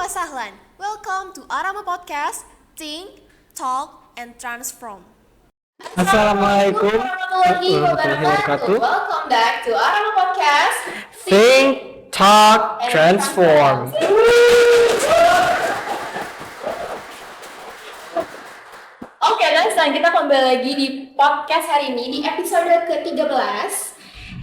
Wasahlan. Welcome to Arrahmah Podcast. Think, talk, and transform. Assalamualaikum warahmatullahi wabarakatuh. Welcome back to Arrahmah Podcast. Think, talk, transform. Oke, dan sekarang kita kembali lagi di podcast hari ini di episode ke-13.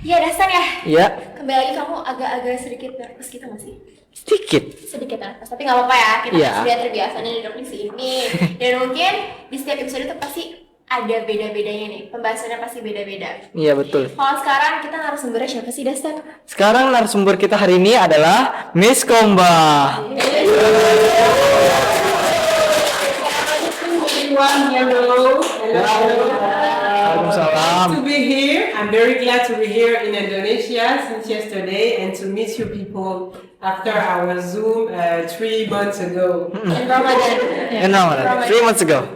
Ya, Dastan ya? Ya, Kembali lagi kamu agak-agak sedikit nervous gitu gak sih? sedikit. Nervous, tapi gak apa-apa ya. Kita Iya. sudah terbiasa nih duduk di sini. Dan mungkin di setiap episode itu pasti ada beda-bedanya nih. Pembahasannya pasti beda-beda. Iya betul. Kalau sekarang kita narasumbernya siapa sih, Dastan? Sekarang narasumber kita hari ini adalah Miss Coumba. Hello. Waalaikumsalam. To be here, I'm very glad to be here in Indonesia since yesterday and to meet you people after our Zoom 3 months ago. Ramadan. Ramadan. 3 months ago.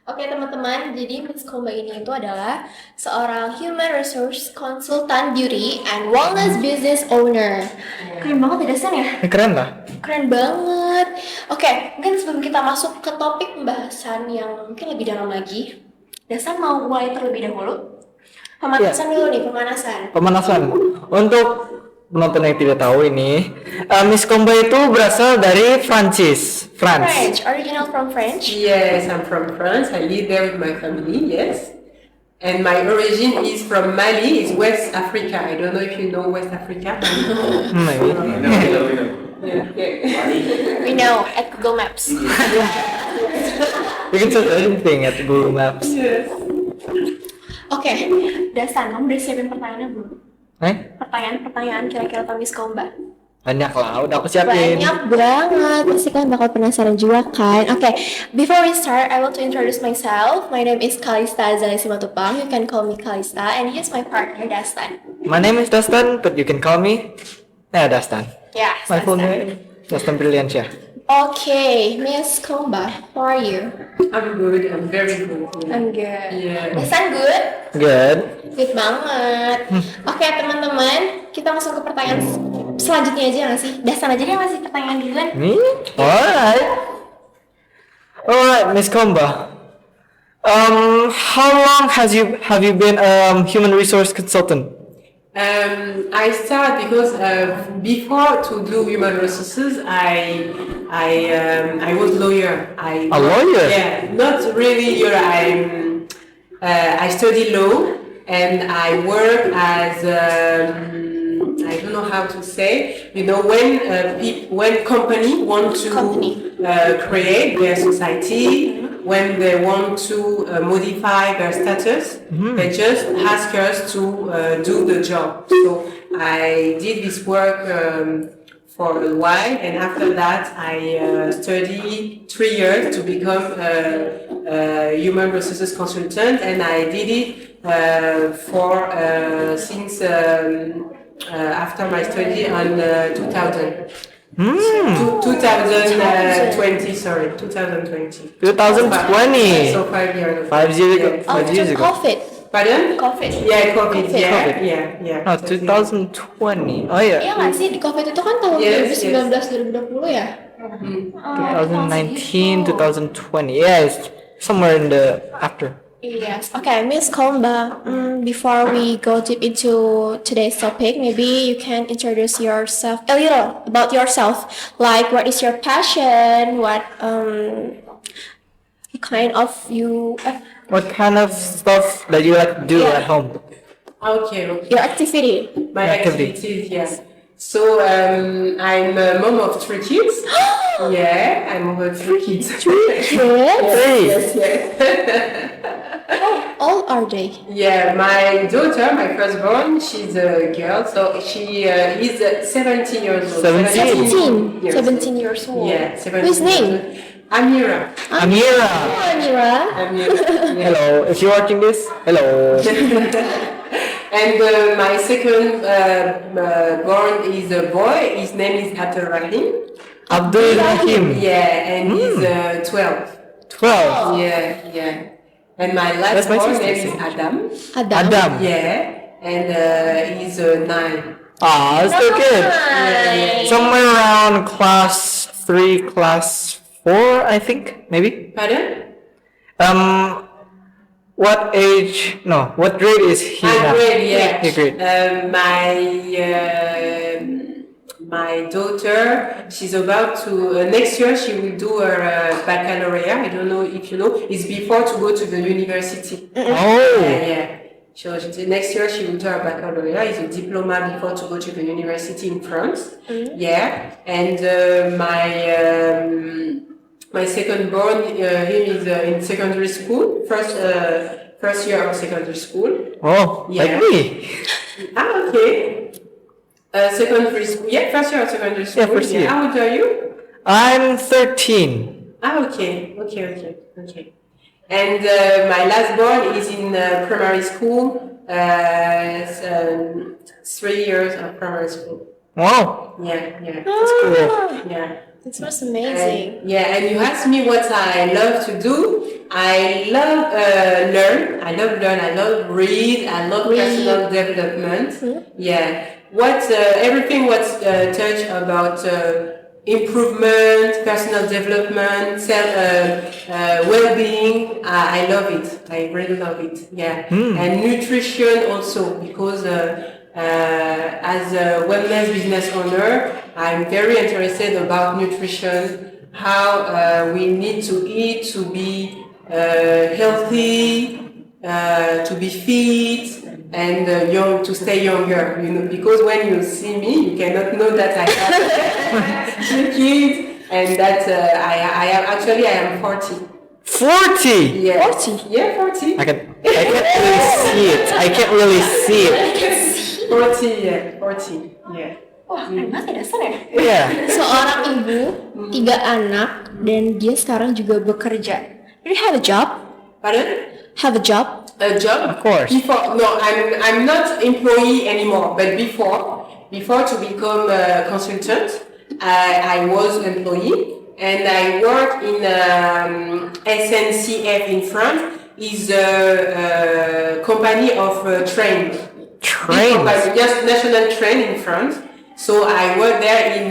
Oke teman-teman, jadi Miss Coumba ini itu adalah seorang human resource consultant beauty and wellness business owner. Keren banget ya Dasan ya? Keren lah. Keren banget. Oke, mungkin sebelum kita masuk ke topik pembahasan yang mungkin lebih dalam lagi, Dasan mau mulai terlebih dahulu. Pemanasan dulu nih, Pemanasan. Untuk penonton yang tidak tahu ini, Miss Coumba itu berasal dari Prancis. French, original from French. Yes, I'm from France. I live there with my family, yes. And my origin is from Mali, it's West Africa. I don't know if you know West Africa. Maybe. We know at Google Maps. You can search anything at Google Maps. Yes. Oke, Dasan, kamu udah siapin pertanyaannya belum? Pertanyaan kira-kira tentang Miss Coumba. Banyak lah, udah aku siapin. Banyak banget, pasti kalian bakal penasaran juga kan. Oke, before we start, I want to introduce myself. My name is Kalista Azali Simatupang. You can call me Kalista, and he's my partner, Dastan. My name is Dustin, but you can call me Dustin. Yeah, My full Dastan. name Dustin Brilliansyah. Okay, Miss Coumba, how are you? I'm good, I'm very good. I'm good. Yeah. Dastan good? Good. Good banget. Oke, teman-teman, kita masuk ke pertanyaan selanjutnya aja nggak sih? Dastan aja deh ngasih pertanyaan duluan. Me? Alright, Miss Coumba. How long have you been human resource consultant? I start because before to do human resources, I was lawyer. A lawyer? Yeah, not really lawyer. I study law and I work as I don't know how to say. You know, when company want to create their society. When they want to modify their status, they just ask us to do the job. So I did this work for a while, and after that I studied 3 years to become a human resources consultant, and I did it since after my study on 2000. 2020, sorry, 2020. 2020. So 5 years. 5 years ago. Oh, 5 years just ago. COVID. Pardon? COVID. Yeah, COVID. COVID. Yeah. Oh, 2020. Oh yeah. Iya nggak sih, di COVID itu kan tahun Yes, 2019-2020 ya? 2019, 2020. Yeah, it's somewhere in the after. Yes. Okay, Miss Coumba, before we go deep into today's topic, maybe you can introduce yourself a little about yourself. Like, what is your passion? What kind of What kind of stuff that you like to do at home? Okay. your activity? My Activity. activities, yes. So I'm a mom of 3 kids. Yeah, I'm mom of 3 kids. Kids? Yes. How old are they? Yeah, my daughter, my firstborn, she's a girl, so she is 17 years old. 17? 17 years old. Yeah, 17. Whose name? Amira. Amira. Amira. Yeah. Hello. If you're watching this, hello. And my second born is a boy. His name is Arrahmah. Abdul Rahim. Yeah, and he's 12. 12. Yeah. And my That's last my born sister's name is name. Adam. Adam. Yeah, and he's 9. Ah, still good. Nice. Somewhere around class 3, class 4, I think, maybe. Pardon? What age? No, what grade is he My now? grade, yeah. Your grade. My daughter, she's about to next year. She will do her baccalaureate. I don't know if you know. It's before to go to the university. Oh. Yeah. So next year she will do her baccalaureate. It's a diploma before to go to the university in France. Yeah. And my second born, him is in secondary school, first year of secondary school. Oh, Yeah. like me. Okay. Secondary school, yeah, first year of secondary school. Yeah, first year. How old are you? I'm 13. Okay. And my last born is in primary school, 3 years of primary school. Wow, Yeah. that's cool. Yeah. It was amazing. And you asked me what I love to do. I love learn. I love read. I love personal development. Yeah. Everything what's touch about improvement, personal development, well-being. I love it. I really love it. Yeah. And nutrition also, because as a wellness business owner, I'm very interested about nutrition, how we need to eat to be healthy, to be fit, and young, to stay younger. Because when you see me, you cannot know that I have 2 kids, and that I am 40. 40. Yeah. 40? Yeah, 40. I can't really see it. I can't really see it. 40. Yeah. Wah, keren banget ya, dasar ya. Yeah. Seorang ibu, 3 anak, dan dia sekarang juga bekerja. Do you have a job? Pardon? Have a job? A job? Of course. Before, no, I'm not employee anymore. But before to become a consultant, I was employee, and I work in SNCF in France. Is a company of train. Just national train in France. So I work there in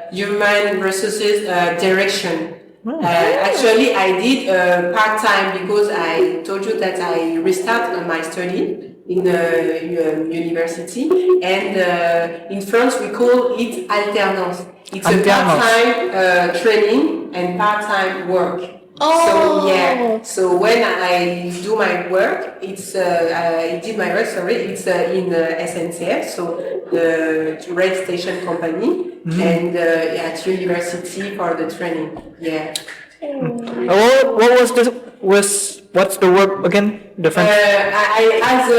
human resources direction. Actually, I did part-time because I told you that I restarted my study in the university, and in France we call it alternance. It's a part-time training and part-time work. Oh. So when I do my work, it's in SNCF, so the rail station company, and at university for the training. Yeah. What's the work again? The French. I as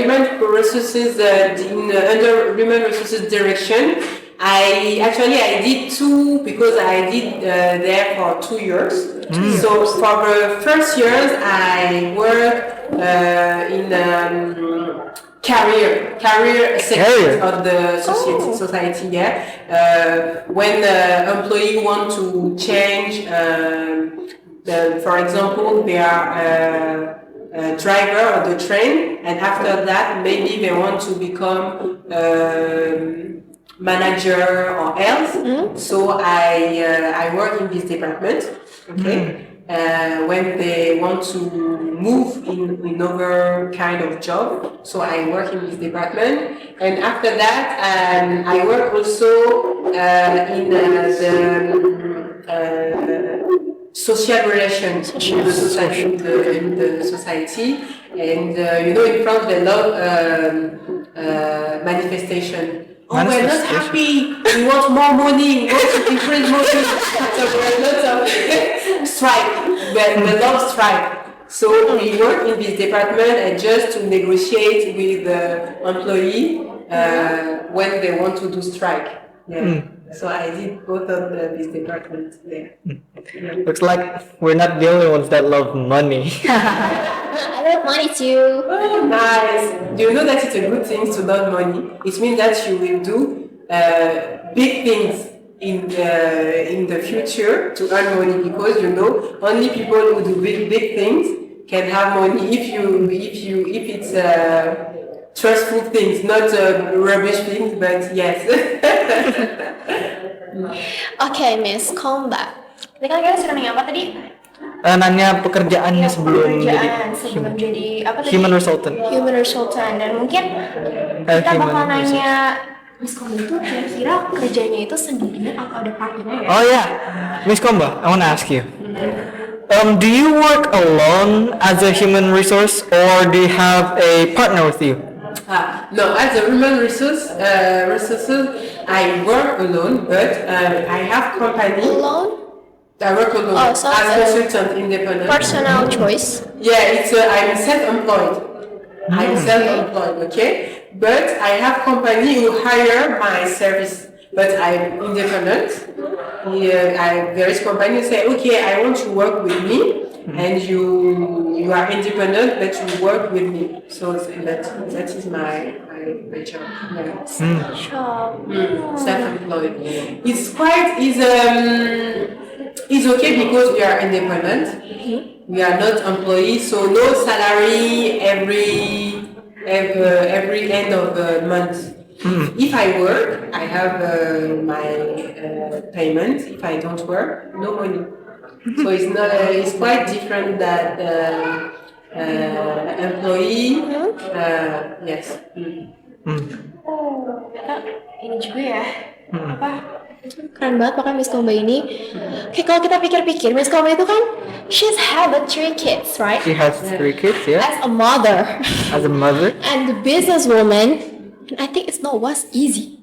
human resources under human resources direction. I did 2 because I did there for 2 years. So for the first years I worked in career sector of the society. Yeah, when employee want to change, for example, they are a driver of the train, and after that maybe they want to become manager or else. So I work in this department. Okay. When they want to move in another kind of job, so I work in this department, and after that I work also in the social relations in the society, and in France they love manifestation. Oh, we're not happy. We want more money. We want to increase money. So there are lots of strike. We love strike. So we work in this department and just to negotiate with the employee when they want to do strike. Yeah. So I did both of this department there. Yeah. Looks like we're not the only ones that love money. I love money too. Oh, nice. Do you know that it's a good thing to love money? It means that you will do big things in the future to earn money, because only people who do big things can have money. If it's trustful things, not rubbish things, but yes. Okay, Miss Coumba. Tadi kan kita sudah nanya apa tadi? Nanya pekerjaannya sebelum Pekerjaan sebelum jadi apa tadi? human resultant. Human resultant. Dan mungkin kita Human bakal resource. nanya Miss Coumba itu kira-kira kerjanya itu sendirian atau ada partnernya ya? Oh yeah, Miss Komba, I want to ask you. Do you work alone as a human resource, or do you have a partner with you? No, as a human resources, I work alone, but I have company. Alone? I work alone Oh, so as it's a consultant, independent. Personal choice. Yeah, I'm self-employed. I'm self-employed, okay? But I have company who hire my service, but I'm independent. There is company who say, okay, I want to work with me, and you are independent, but you work with me. So that is my job. Yeah. Self-employed. It's okay because we are independent. We are not employees, so no salary every end of the month. If I work, I have my payment. If I don't work, no money. So it's quite different that employee. Yes. Ini juga ya. Apa? Keren banget makanya Miss Coumba ini. Kayak kalau kita pikir-pikir, Miss Coumba itu kan she's have 3 kids, right? She has 3 kids, yeah. As a mother As a mother, and the businesswoman, I think it's not was easy.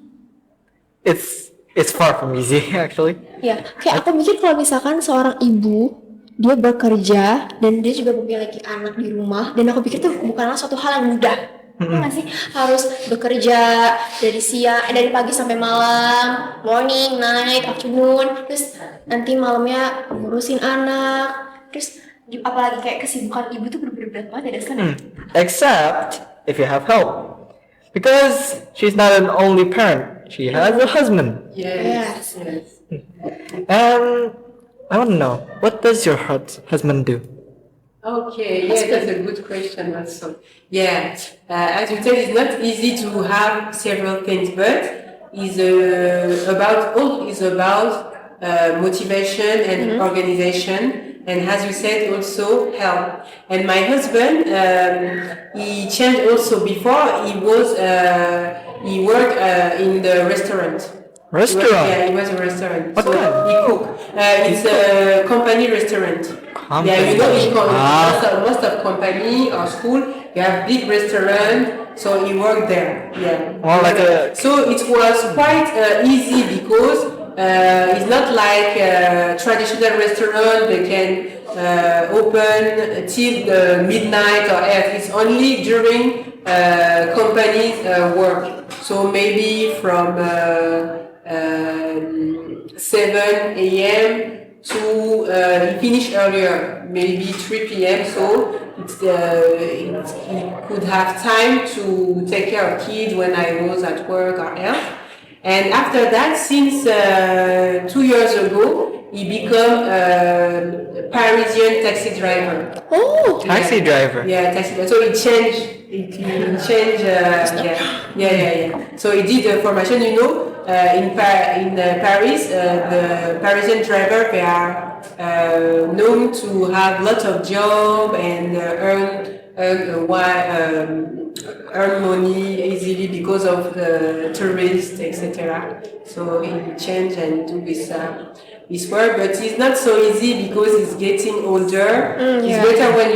it's far from easy actually. Ya, kayak aku mikir kalau misalkan seorang ibu dia bekerja dan dia juga memiliki anak di rumah, dan aku pikir itu bukanlah suatu hal yang mudah. Nggak sih, harus bekerja dari pagi sampai malam, morning, night, afternoon, terus nanti malamnya ngurusin anak, terus apalagi kayak kesibukan ibu tuh bener-bener berat banget ya, Deskan ya? Except if you have help, because she's not an only parent. She has a husband. Yes. And I want to know, what does your husband do? Okay, yeah, that's a good question also. Yeah, as you said, it's not easy to have several things, but is about motivation and organization, and as you said, also help. And my husband, he changed also. Before he worked in the restaurant. He was a restaurant. What kind? He cooked. It's a company restaurant. Company. Yeah, you know, most of company or school, you have big restaurant, so he worked there. Yeah. Well, So it was quite easy because it's not like a traditional restaurant. They can open till midnight or 8. It's only during companies work. So maybe from 7 a.m. to finish earlier, maybe 3 p.m. So it could have time to take care of kids when I was at work or else. And after that, since 2 years ago, he became a Parisian taxi driver. Oh, Taxi driver. Yeah, taxi driver. So he changed. So he did a formation. You know, in Paris, the Parisian driver, they are known to have lots of job and earn money easily because of the tourists, etc. So he changed and do his work, but it's not so easy because he's getting older. It's better when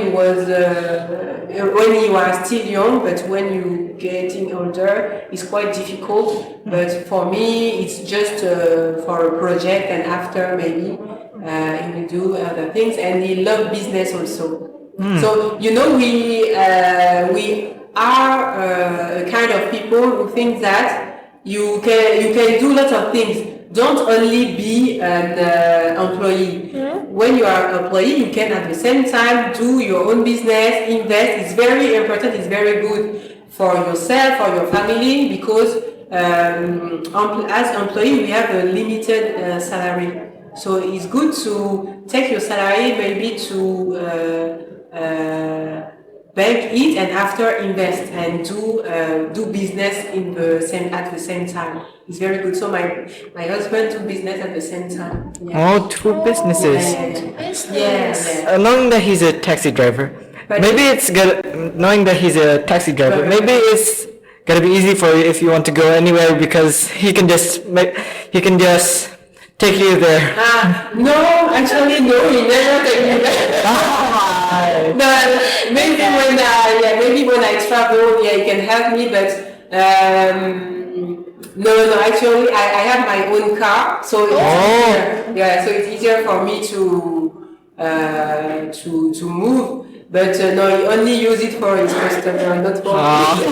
he was still young, but when you getting older, it's quite difficult. But for me, it's just for a project, and after maybe he will do other things. And he loves business also. So you know, we are a kind of people who think that you can do lots of things. Don't only be an employee. When you are an employee, you can at the same time do your own business, invest. It's very important. It's very good for yourself, for your family, because as employee, we have a limited salary. So it's good to take your salary maybe to bank it and after invest and do business at the same time. It's very good. So my husband do business at the same time. Yeah. Oh, two businesses. Yes. Knowing that he's a taxi driver, But- maybe it's good. Knowing that he's a taxi driver, maybe it's gonna be easy for you if you want to go anywhere because he can just take you there. No, actually no, he never take me there. No, maybe when I travel, he can help me, but no, actually I have my own car, so it's easier. Yeah, so it's easier for me to move. But no, he only use it for his customer, not for me.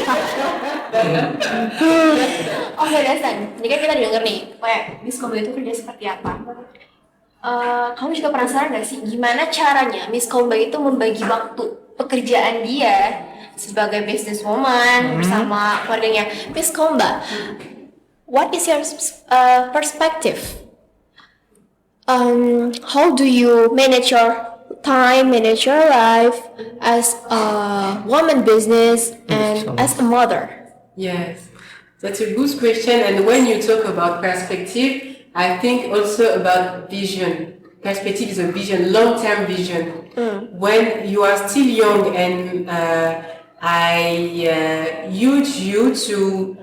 Oke, Destan. Jadi kan kita denger nih, Miss Coumba itu kerja seperti apa? Kamu juga penasaran gak sih gimana caranya Miss Coumba itu membagi waktu pekerjaan dia sebagai businesswoman bersama keluarganya? Miss Coumba, what is your perspective? How do you manage your time, manage your life as a woman business and as a mother? Yes, that's a good question. And when you talk about perspective, I think also about vision. Perspective is a vision, long-term vision. When you are still young, and I urge you to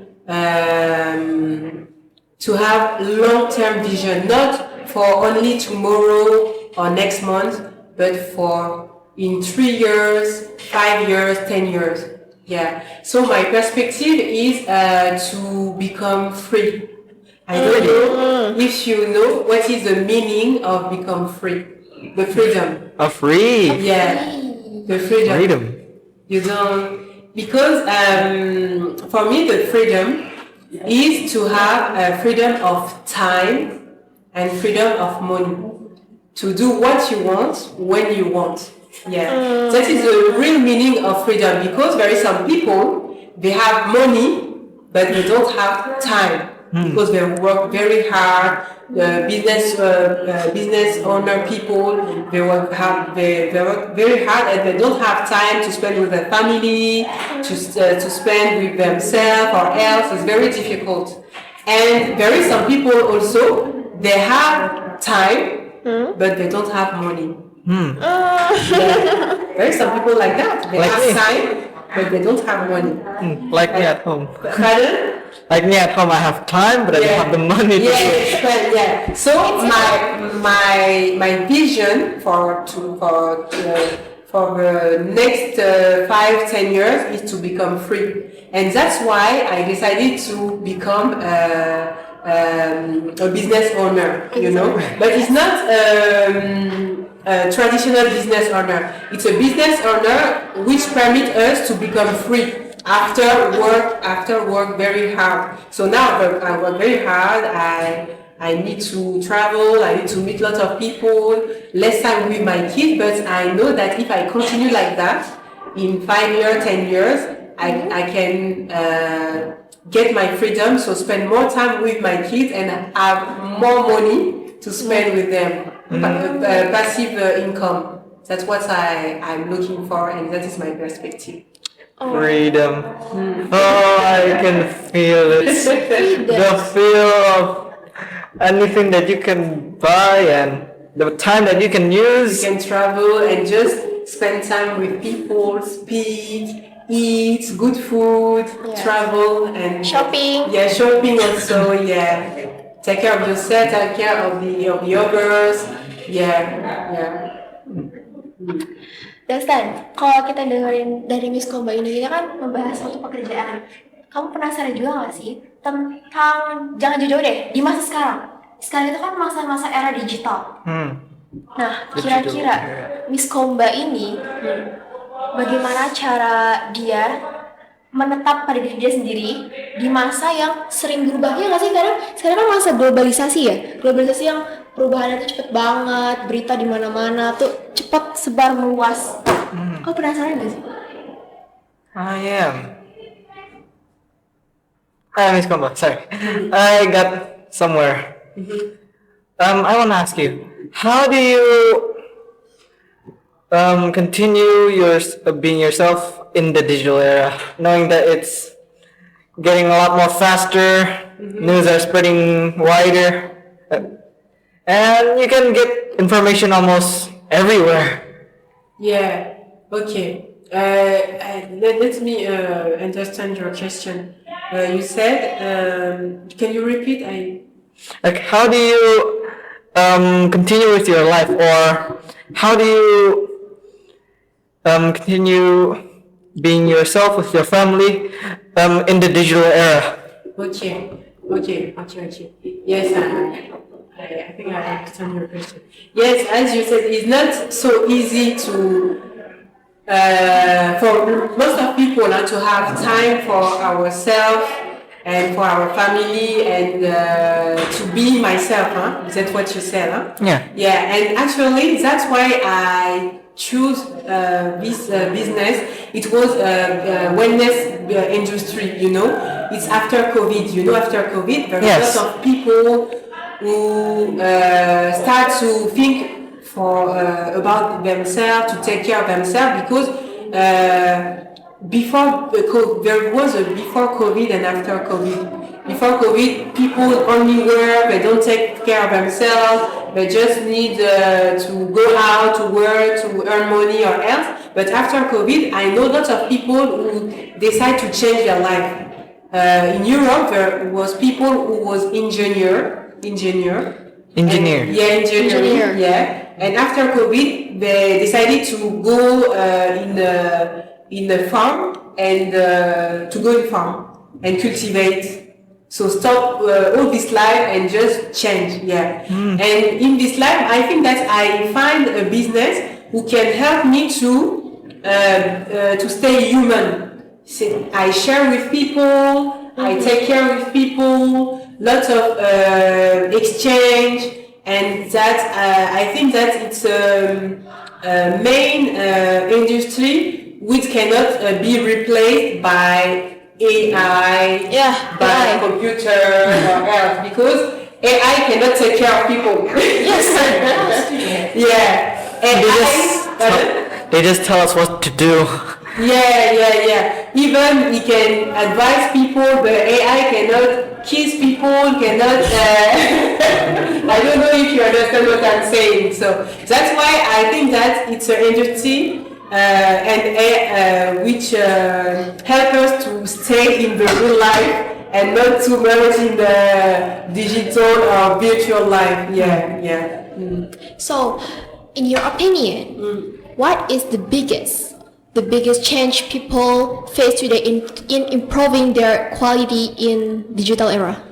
have long-term vision, not for only tomorrow or next month, but for in 3 years, 5 years, 10 years. Yeah. So my perspective is to become free. I don't know if you know what is the meaning of become free. The freedom. Free. Yeah. The freedom. Freedom. You don't, because for me the freedom is to have freedom of time and freedom of money. To do what you want when you want. Yeah, that is the real meaning of freedom, because there is some people, they have money but they don't have time because they work very hard. Business owner people, they work very hard and they don't have time to spend with their family, to spend with themselves or else. It's very difficult. And there is some people also, they have time but they don't have money. There are some people like that. They Like have me. time, but they don't have money. Like me at home. Pardon? Like me at home, I have time, but I don't have the money to do it. Yeah. So my vision for the next 5-10 years is to become free, and that's why I decided to become a business owner. You know, but it's not a traditional business owner. It's a business owner which permits us to become free after work very hard. So now I work very hard. I need to travel. I need to meet lots of people. Less time with my kids, but I know that if I continue like that, in 5 years, 10 years, I can get my freedom. So spend more time with my kids and have more money to spend with them. Passive income. That's what I'm looking for, and that is my perspective. Freedom. Oh, I can feel it. The feel of anything that you can buy and the time that you can You use. can travel and just spend time with people, speak, eat good food, travel and Shopping. Yeah, shopping also. Yeah, take care of yourself, take care of the others. Yeah. Destan, kalau kita dengerin dari Miss Coumba ini, kita kan membahas suatu pekerjaan. Kamu penasaran juga gak sih tentang, jangan jauh-jauh deh, di masa sekarang? Sekarang itu kan masa-masa era digital. Nah, kira-kira Miss Coumba ini, bagaimana cara dia menetap pada diri dia sendiri di masa yang sering berubah? Ya nggak sih, sekarang kan masa globalisasi ya, globalisasi yang perubahannya tuh cepet banget, berita di mana-mana tuh cepat sebar meluas. Kau penasaran nggak sih? I am. Miss Coumba, sorry. I got somewhere. I want to ask you, how do you continue being yourself in the digital era, knowing that it's getting a lot more faster, news are spreading wider, and you can get information almost everywhere. Yeah. Okay. Let me understand your question. You said, can you repeat? Like, how do you continue with your life, or how do you continue being yourself with your family in the digital era? Okay. Yes, I think I understand your question. Yes, as you said, it's not so easy to for most of people to have time for ourselves and for our family and to be myself. Is that what you said? Yeah. Yeah, and actually that's why I choose this business. It was wellness industry. It's after COVID. After COVID, there are Yes. a lot of people who start to think about themselves, to take care of themselves, because there was a before COVID and after COVID. Before COVID, people only work, they don't take care of themselves, they just need to go out to work, to earn money or else. But after COVID, I know lots of people who decide to change their life. In Europe, there was people who was engineer. Engineer. Yeah. And after COVID, they decided to go in the farm and and cultivate. So stop all this life and just change. Yeah. And in this life, I think that I find a business who can help me to stay human. So I share with people. I take care with people. Lots of exchange, and that I think that it's a main industry which cannot be replaced by AI, by computer or else, because AI cannot take care of people. Yes. Yeah, and They just tell us what to do. Yeah. Even we can advise people, but AI cannot kiss people, cannot. I don't know if you understand what I'm saying. So that's why I think that it's an industry which help us to stay in the real life and not too much in the digital or virtual life. Yeah. So, in your opinion, what is the biggest change people face today in improving their quality in digital era?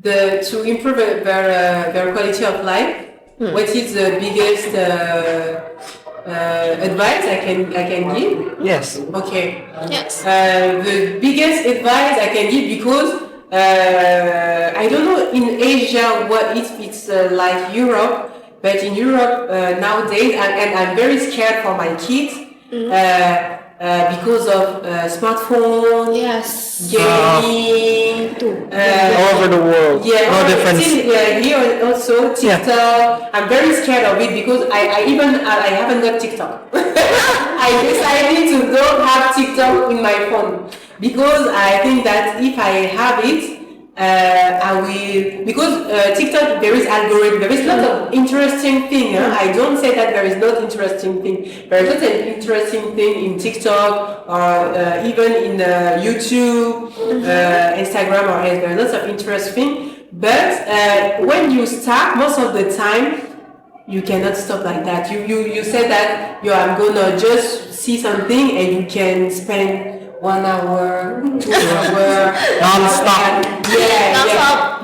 To improve their quality of life. What is the biggest advice I can give? Yes. Okay. Yes. The biggest advice I can give, because I don't know in Asia what if it's like Europe, but in Europe nowadays, and I'm very scared for my kids because of smartphone, Yes. gaming, All over the world. yeah, No difference. here also TikTok. I'm very scared of it because I haven't got TikTok. I decided to don't have TikTok in my phone because I think that if I have it, I will, because TikTok there is algorithm, there is lots of interesting thing. I don't say that there is not interesting thing. There is not an interesting thing in TikTok or even in YouTube, Instagram or else. There are lots of interesting. But when you start, most of the time you cannot stop like that. You said that I'm gonna just see something and you can spend 1 hour, 2 hours, Non-stop.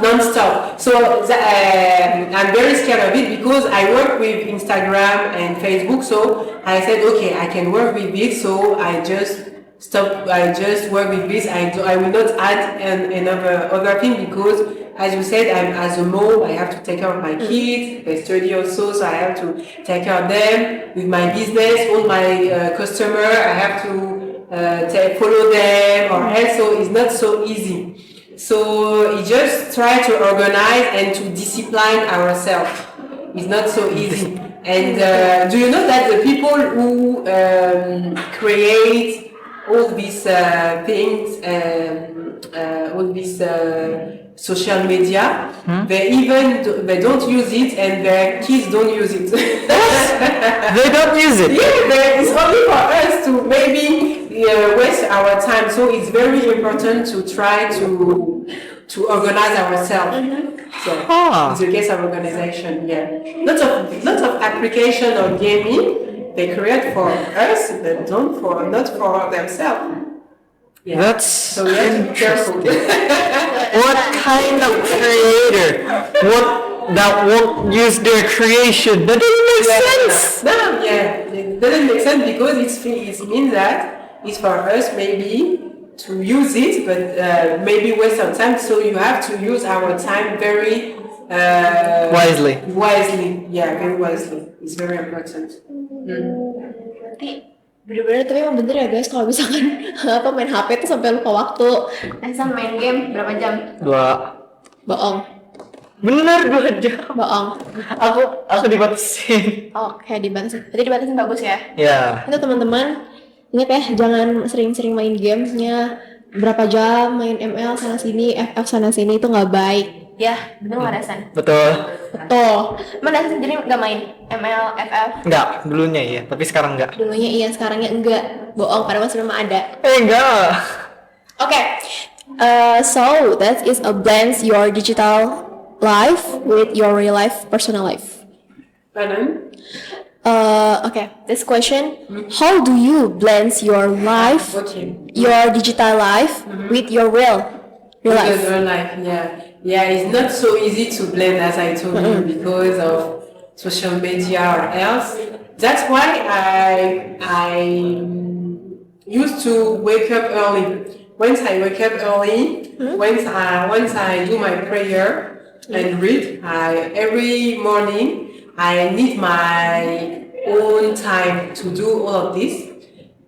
Non-stop. So I'm very scared of it because I work with Instagram and Facebook. So I said, okay, I can work with it. So I just stop. I just work with this. I will not add another other thing because, as you said, I'm as a mom. I have to take care of my kids. They study also, so I have to take care of them. With my business, all my customer, I have to follow them or else. So it's not so easy. So we just try to organize and to discipline ourselves. It's not so easy. And do you know that the people who create all these things, all these social media, they don't use it, and their kids don't use it. They don't use it. Yeah, it's only for us to maybe waste our time. So it's very important to try to organize ourselves. So it's a case of organization. Yeah, lots of application of gaming they create for us, but not for themselves. Yeah. That's so we have to be careful. what kind of creator? That won't use their creation? That doesn't make sense. No, yeah, it doesn't make sense because it means that it's for us maybe to use it, but maybe waste some time. So you have to use our time very Wisely. Wisely, yeah, very wisely. It's very important. Bener-bener tapi emang bener ya guys kalau misalkan main HP tuh sampai lupa waktu. Sama main game berapa jam? 2. Bohong. Bener 2 jam. Bohong. Aku dibatasin. Oke, dibatasin. Berarti dibatasin bagus ya? Ya. Itu teman-teman ingat ya, jangan sering-sering main gamenya. Berapa jam main ML sana sini, FF sana sini itu nggak baik. Ya, bener nggak Dasan? Betul. Mana Dasan sendiri nggak main ML, FF? Enggak, dulunya iya, tapi sekarang enggak. Dulunya iya, sekarangnya enggak. Bohong, padahal masih belum ada. Enggak. Okay. So that is a blends your digital life with your real life, personal life. Okay, this question: how do you blend your life, your digital life, with your real life? Real life, yeah. It's not so easy to blend, as I told you, because of social media or else. That's why I used to wake up early. Once I wake up early, once I do my prayer and read, every morning I need my own time to do all of this,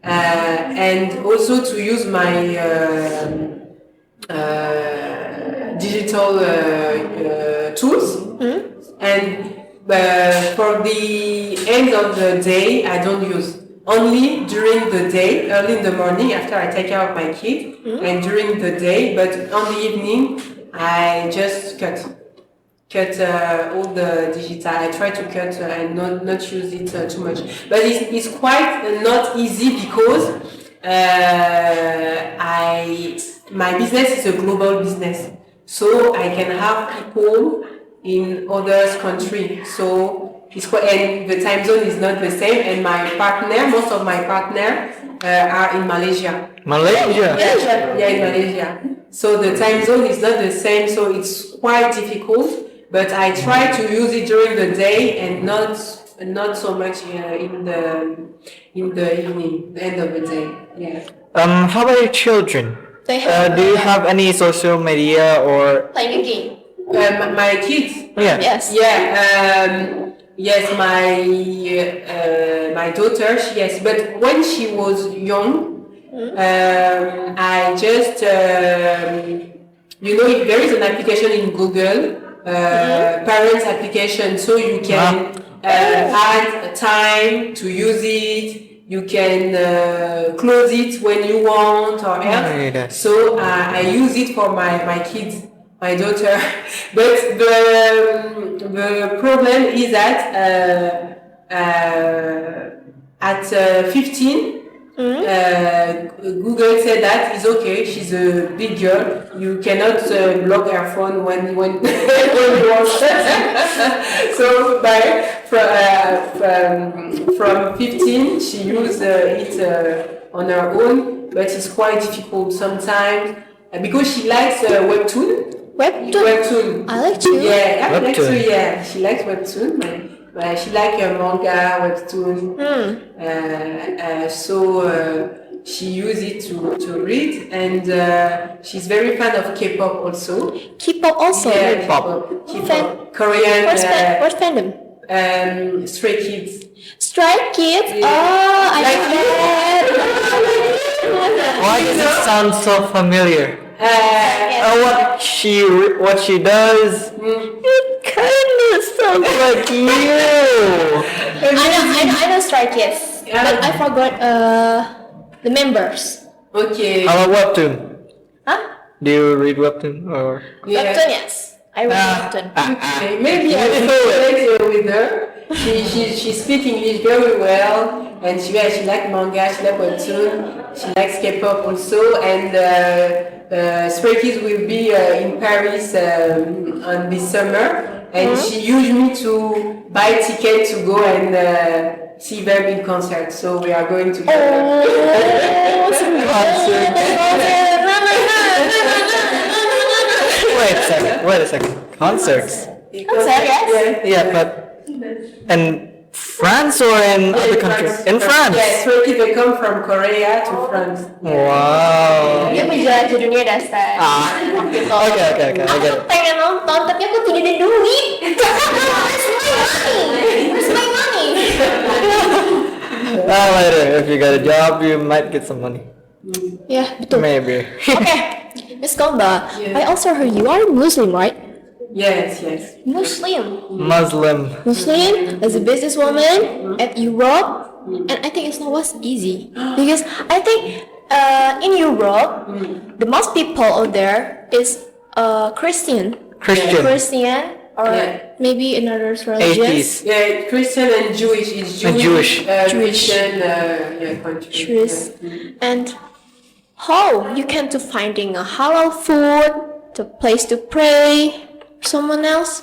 and also to use my digital tools. And for the end of the day, I don't use. Only during the day, early in the morning after I take care of my kid, and during the day, but on the evening, I just cut all the digital. I try to cut and not use it too much. But it's quite not easy because my business is a global business, so I can have people in other countries. So it's quite, and the time zone is not the same. And most of my partners are in Malaysia. Malaysia? Yeah, in Malaysia. So the time zone is not the same, so it's quite difficult. But I try to use it during the day and not so much in the evening, end of the day. Yeah. How about your children? Do you have any social media or Playing a game. My kids. Yeah. Yes. Yeah. Yes, my daughter. Yes, but when she was young, I just there is an application in Google. Parents application, so you can add time to use it. You can close it when you want or else. So I use it for my kids, my daughter. But the problem is that at 15. Google said that it's okay. She's a big girl. You cannot block her phone when you want. So from 15, she used it on her own, but it's quite difficult sometimes because she likes webtoon. Webtoon. I like to. Yeah, I like to. Yeah, she likes webtoon. She likes manga, webtoon. So she uses it to read, and she's very fan of K-pop also. K-pop also. Yeah, K-pop. K-pop. Korean. What fandom? Stray Kids. Stray Kids. Yeah. Oh, I like that. why does it sound so familiar? What she does, it kind of sounds like you. I know Stray Kids, but I forgot the members. Okay. How about webtoon? Huh? Do you read webtoon or? Webtoon, yes. I read webtoon. Okay, maybe I will relate with her. She speaks English very well, and she likes manga, she likes webtoon, she likes K-pop also, and Stray Kids will be in Paris on this summer, and she used me to buy ticket to go and see them in concert. So we are going to go. Wait a second. Concerts? Concert, yes. Yeah, but in France or in other countries? In France? Yes, Stray Kids they come from Korea to France. Wow. Dia menjelajah dunia dasar. Okay, I get Aku it. pengen nonton, tapi aku tidak ada duit. Where's my money? Later, if you got a job, you might get some money. Ya, betul. Maybe. Okay, Miss Coumba, Yeah. I also heard you are Muslim, right? Yes. Muslim Muslim. as a businesswoman at Europe, and I think it's not was easy because I think in Europe the most people out there is Christian or Yeah. maybe another religion. Atheists. Yeah, Christian and Jewish. It's Jewish. Christian country. Jewish. And how you can to finding a halal food, the place to pray, someone else?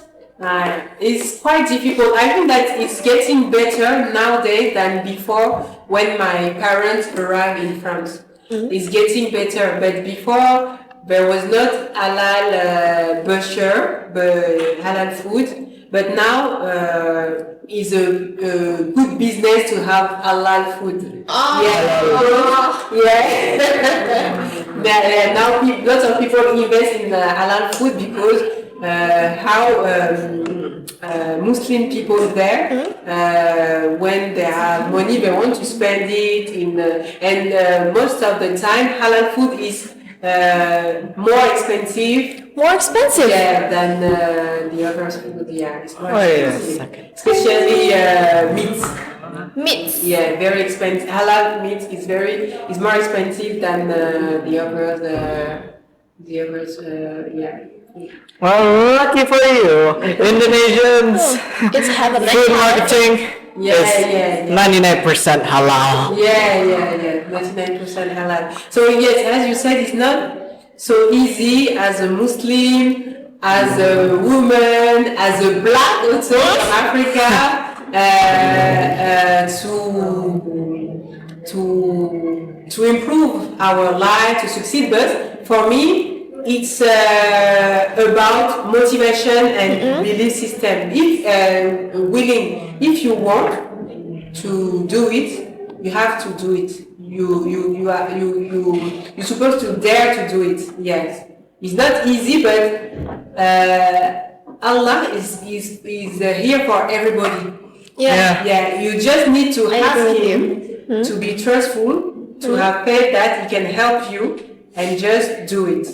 It's quite difficult. I think that it's getting better nowadays than before when my parents arrived in France. It's getting better, but before there was not halal butcher, but halal food. But now it's a good business to have halal food. Now lots of people invest in halal food because how Muslim people there, when they have money, they want to spend it in, and most of the time halal food is more expensive. More expensive. Yeah, than the other food. Yeah, it's more expensive. Okay. Especially meat. Meat. Yeah, very expensive. Halal meat is more expensive than the others. Yeah. Well, lucky for you. Indonesians. It's have a Food marketing Yeah. 99% halal. Yeah. 99% halal. So yes, as you said, it's not so easy as a Muslim, as a woman, as a black also from Africa, to improve our life, to succeed. But for me, it's about motivation and belief system. If you want to do it, you have to do it. You're supposed to dare to do it. Yes, it's not easy, but Allah is here for everybody. Yeah. You just need to ask agree with Him to be trustful, to have faith that He can help you, and just do it.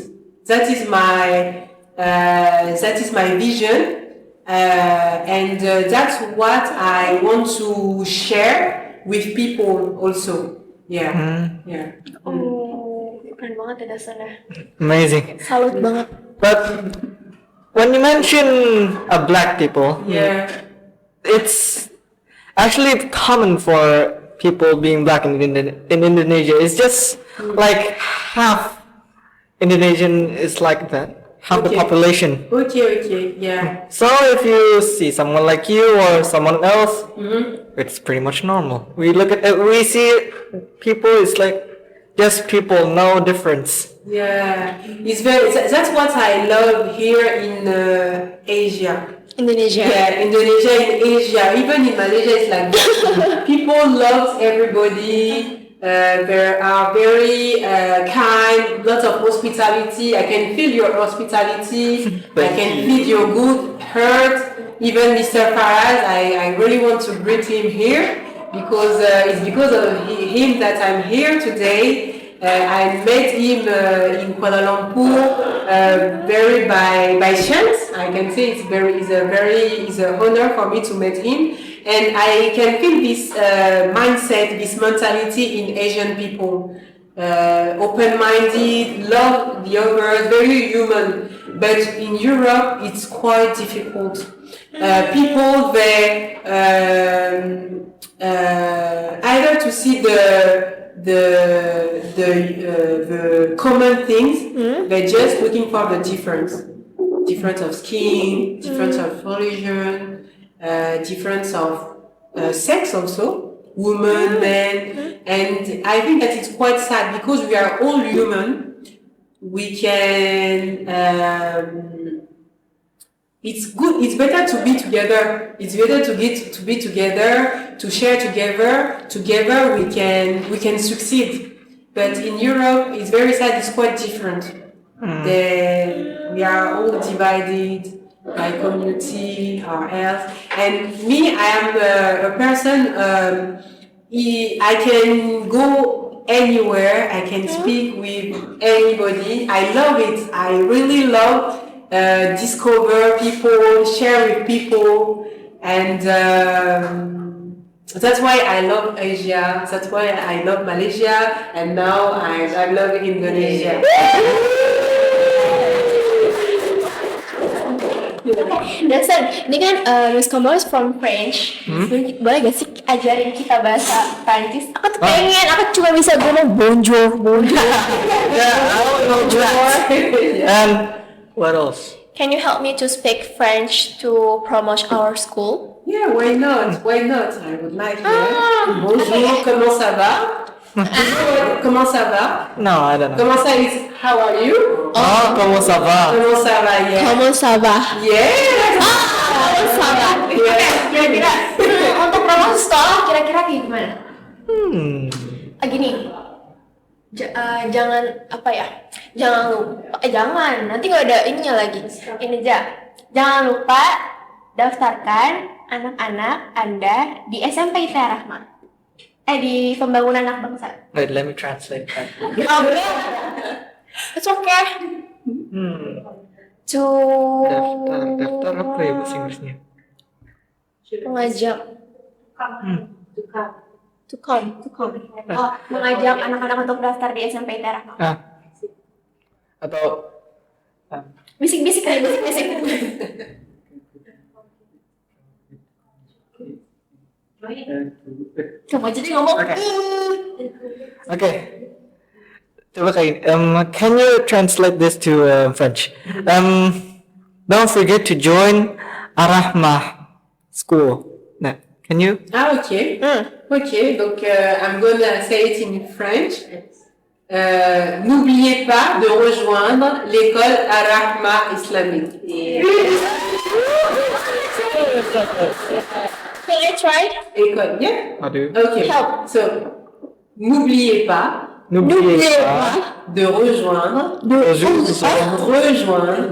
That is my vision, and that's what I want to share with people also. Yeah. Oh, keren banget ya dasarnya. Amazing. Salut banget. But when you mention black people, Yeah. it's actually common for people being black in Indonesia. It's just like half Indonesian is like that, half the population. Okay. Yeah. So if you see someone like you or someone else, it's pretty much normal. We see people, it's like just people, no difference. Yeah. That's what I love here in Asia. Indonesia. Yeah, Indonesia, in Asia, even in Malaysia, it's like that. People love everybody. They are very kind, lots of hospitality. I can feel your hospitality. I can feel your good heart. Even Mr. Faraz, I really want to greet him here because it's because of him that I'm here today. I met him in Kuala Lumpur very by chance. I can say it's an honor for me to meet him, and I can feel this mindset, this mentality in Asian people. Open-minded, love the others, very human. But in Europe, it's quite difficult. People they either to see the common things, they're just looking for the difference of skin, difference of religion, difference of sex also. Women, men, and I think that it's quite sad because we are all human. We can. It's good. It's better to be together. It's better to be together, to share together. Together we can succeed. But in Europe, it's very sad. It's quite different. We are all divided by community or else. And me, I am a person, I can go anywhere, I can speak with anybody. I love it. I really love discover people, share with people, and that's why I love Asia. That's why I love Malaysia, and now I love Indonesia. Dasar, ini kan Miss Combo is from French. Boleh gak sih ajarin kita bahasa Prancis? Aku tuh pengen, aku cuma bisa ngomong bonjour. And what else? Can you help me to speak French to promote our school? Yeah, why not? Why not? I would like to. Bonjour, comment ça va? Comment ça va? No, I don't know. Comment ça is how are you? Oh, comment ça va? Comment ça va? Yeah. Comment ça va? Yeah. Comment ça va? Yeah. Kira-kira untuk promosi sekolah kira-kira kayak gimana? Gini, jangan apa ya? Jangan lupa, jangan. Nanti nggak ada ininya lagi. Ini aja. Jangan lupa daftarkan anak-anak Anda di SMP Arrahmah. Di pembangunan anak bangsa. Wait, let me translate that. It's okay. To Daftar apa ya bahasa Inggrisnya? mengajak. To come. Oh, mengajak anak-anak untuk daftar di SMP Arrahmah. Atau Bisik-bisik. Kamu jadi ngomong. okay. Coba kayak can you translate this to French? Don't forget to join Arrahmah school. Nah, can you? Okay. Okay, donc I'm gonna say it in French. N'oubliez pas de rejoindre l'école Arrahmah islamique. Can I try? École, yeah? How do you? Okay. Help. So, n'oubliez pas N'oubliez pas de rejoindre de rejoindre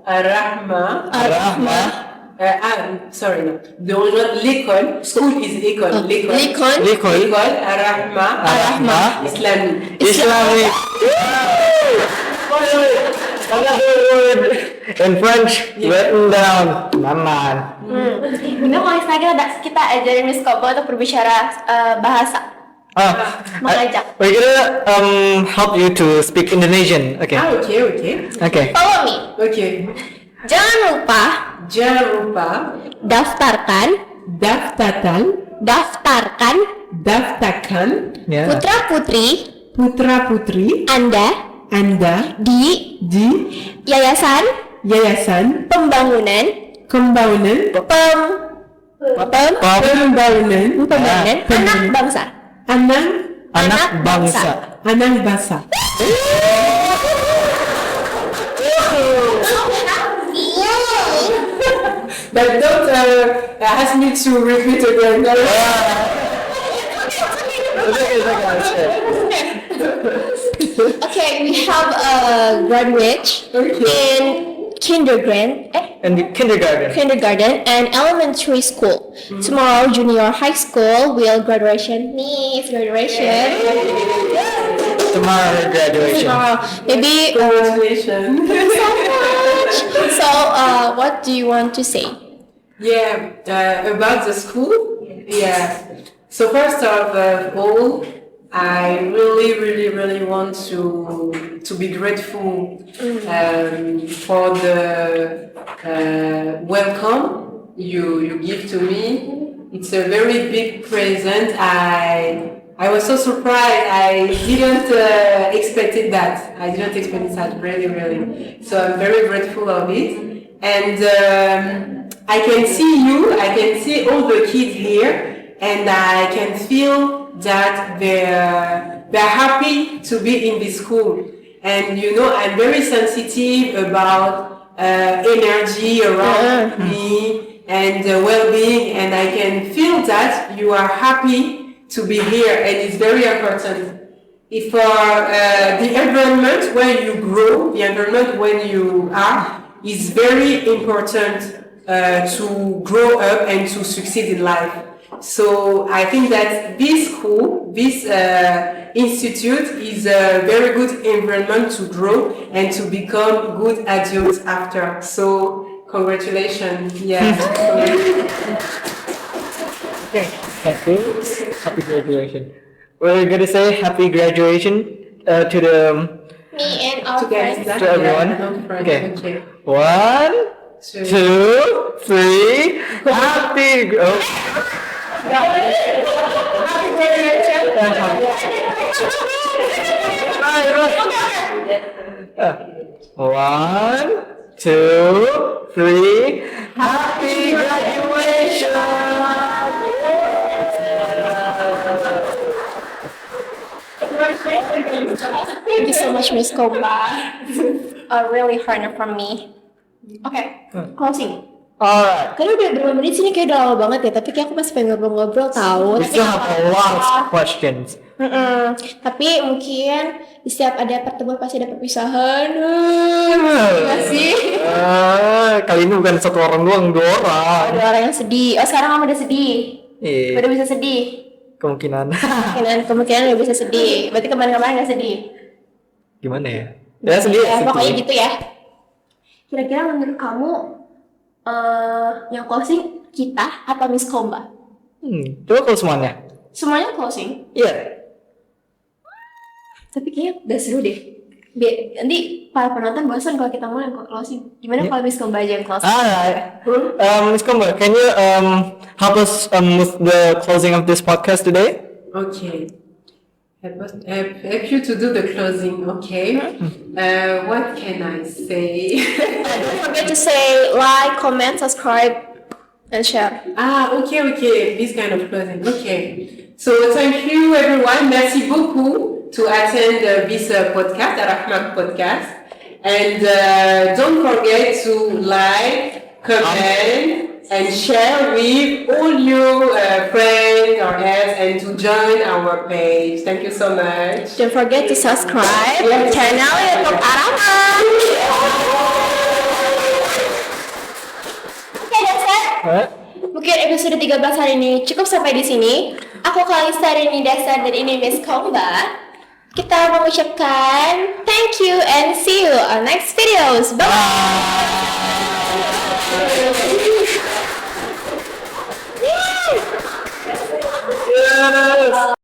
Arrahmah. De rejoindre l'école. School is école. L'école Arrahmah islamique. Another word in French written down. Maman. Gimana kalau misalnya kita ajarin Miss Kobo untuk berbicara bahasa? Mengajak. We're gonna help you to speak Indonesian. Okay. Okay. Follow me. Okay. Jangan lupa daftarkan Yeah. putra-putri Anda di Yayasan Pembangunan Anak Bangsa. But don't ask me to repeat again. Okay, we have a graduate in kindergarten. and the kindergarten and elementary school. Tomorrow, junior high school will graduation. Graduation. Tomorrow graduation. Tomorrow. Maybe. Congratulations. Thank you so much. So, what do you want to say? Yeah, about the school. Yeah. So first of all, I really want to be grateful for the welcome you give to me. It's a very big present. I was so surprised. I didn't expected that. I didn't expect that really. So I'm very grateful of it. And I can see you. I can see all the kids here, and I can feel that they're happy to be in this school. And you know, I'm very sensitive about energy around me and well-being, and I can feel that you are happy to be here, and it's very important. If the environment where you grow, the environment when you are, is very important to grow up and to succeed in life. So I think that this school, this institute is a very good environment to grow and to become good adults after. So congratulations. Yeah. Okay. Thank you. Happy graduation. We're gonna say happy graduation to the Me and our Together. friends. to everyone. Yeah, Okay. 1, 2, 3. Happy. One, 2, 3. Happy graduation. Thank you so much, Miss Coumba. A really honor from me. Okay, closing. Alright. Karena udah berapa menit sini kayak udah lama banget ya, tapi kayak aku masih pengen ngobrol-ngobrol tahu. We still have a lot of questions. Tapi mungkin di setiap ada pertemuan pasti ada perpisahan. Gak sih? Kali ini bukan satu orang doang, 2 orang. Ada orang yang sedih. Oh, sekarang kamu udah sedih. Iya. Udah bisa sedih. Kemungkinan. Kemungkinan udah bisa sedih. Berarti kemarin-kemarin gak sedih. Gimana ya? Ya sedih. Ya, pokoknya sedih. gitu ya. Kira-kira menurut kamu yang closing kita atau Miss Coumba? Coba kalau semuanya. Semuanya closing. Iya. Tapi kayaknya udah seru deh. Nanti para penonton bosan kalau kita mau yang closing. Gimana kalau Miss Coumba aja yang closing? Alright. Ms. Coumba, can you help us with the closing of this podcast today? Okay. Help you to do the closing, okay? What can I say? Don't forget to say like, comment, subscribe, and share. Okay. This kind of closing. Okay. So thank you everyone. Merci beaucoup to attend this podcast, Arrahmah podcast. And don't forget to like, comment, and share with all your friends or else, and to join our page. Thank you so much. Don't forget to subscribe channel YouTube Arrahmah. Oke, that's it. What? Mungkin episode 13 hari ini cukup sampai di sini. Aku Kalista dari Dasar dan ini Miss Coumba. Kita mengucapkan thank you and see you on next videos. Bye. Yes.